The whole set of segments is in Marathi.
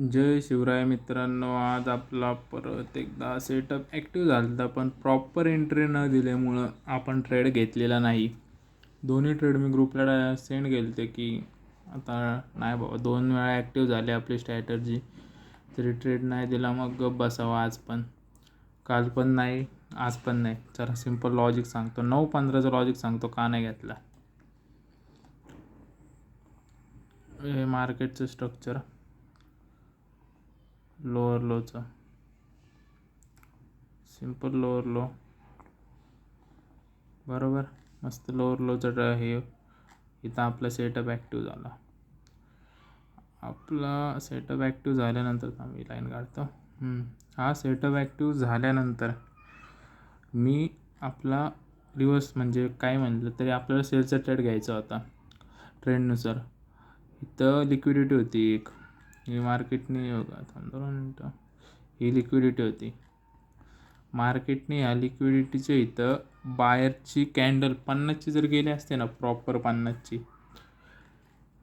जय शिवराय मित्रांनो, आज आपला परत एकदा सेटअप ॲक्टिव्ह झाला होता, पण प्रॉपर एंट्री न दिल्यामुळं आपण ट्रेड घेतलेला नाही. दोन्ही ट्रेड मी ग्रुपला सेंड केले होते की आता नाही बाबा, 2 वेळा ॲक्टिव्ह झाली आपली स्ट्रॅटर्जी, तरी ट्रेड नाही दिला. मग गप बसावं. आज पण, काल पण नाही, आज पण नाही. जरा सिम्पल लॉजिक सांगतो, 9-15चं लॉजिक सांगतो का नाही घेतला. हे मार्केटचं स्ट्रक्चर लोअर लोचं, सिंपल लोअर लो, बरोबर. मस्त लोअर लोचं हे इथं आपला सेटअप ॲक्टिव्ह झाला. आपला सेटअप ॲक्टिव्ह झाल्यानंतर मी लाईन काढतो. हा सेटअप ॲक्टिव्ह झाल्यानंतर मी आपला रिवर्स म्हणजे काय म्हणलं तरी आपल्याला सेलचा ट्रेड घ्यायचा होता ट्रेंडनुसार. इथं लिक्विडिटी होती एक, ही मार्केटने बघा 2 मिनटं, ही लिक्विडिटी होती मार्केटने. ह्या लिक्विडिटीच्या इथं बायरची कॅन्डल 50ची जर गेली असते ना, प्रॉपर 50ची,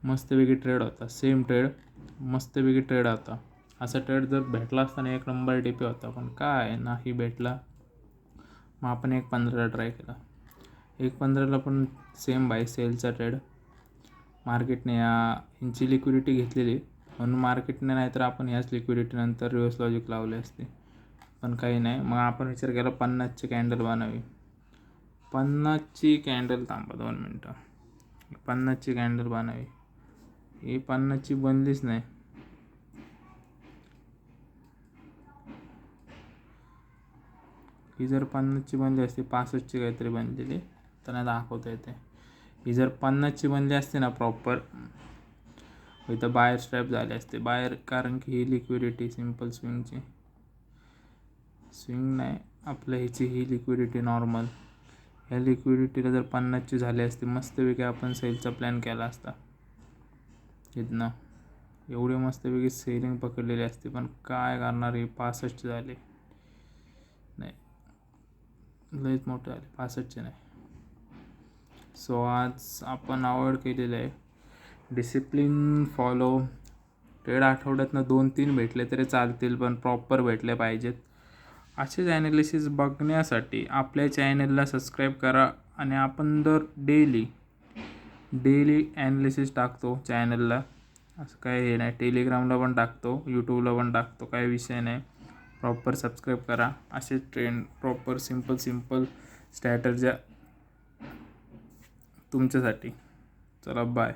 मस्तपैकी ट्रेड होता. सेम ट्रेड, मस्तपैकी ट्रेड होता. असा ट्रेड जर भेटला असताना 1 नंबर टीपी होता, पण काय नाही भेटला. मग आपण 1.15ला ट्राय केला. 1.15ला पण सेम बाय सेलचा ट्रेड. मार्केटने ह्यांची लिक्विडिटी घेतलेली, म्हणून मार्केटने, नाहीतर आपण ह्याच लिक्विडिटीनंतर रिव्हर्स लॉजिक लावले असते, पण काही नाही. मग आपण विचार केला 50ची कॅन्डल बनावी. 50ची कॅन्डल, थांबा 2 मिनटं, 50ची कॅन्डल बनावी. ही 50ची बनलीच नाही. ही जर 50ची बनली असती, 65ची काहीतरी बनलेली, त्यांना दाखवता येते. ही जर 50ची बनली असते ना प्रॉपर, इथं बायर स्ट्रॅप झाले असते. बायर, कारण की ही लिक्विडिटी सिंपल स्विंगची, स्विंग नाही आपल्या ह्याची, ही लिक्विडिटी नॉर्मल. ह्या लिक्विडिटीला जर 50ची झाली असती, मस्तपैकी आपण सेलचा प्लॅन केला असता. इथनं एवढी मस्तपैकी सेलिंग पकडलेली असते, पण काय करणार, ही 65ची झाली नाही, लईच मोठं झाले, 65ची नाही. सो आज आपण अवॉइड केलेलं आहे. Discipline follow. ट्रेड आठवड्यातनं 2-3 भेटले तरी चालतील, पण प्रॉपर भेटले पाहिजेत. असेच ॲनालिसिस बघण्यासाठी आपल्या चॅनलला सबस्क्राईब करा. आणि आपण दर डेली ॲनालिसिस टाकतो चॅनलला, असं काय हे नाही. टेलिग्रामला पण टाकतो, यूट्यूबला पण टाकतो, काही विषय नाही. प्रॉपर सबस्क्राईब करा. असे ट्रेंड प्रॉपर सिंपल स्ट्रॅटर्ज्या तुमच्यासाठी. चला बाय.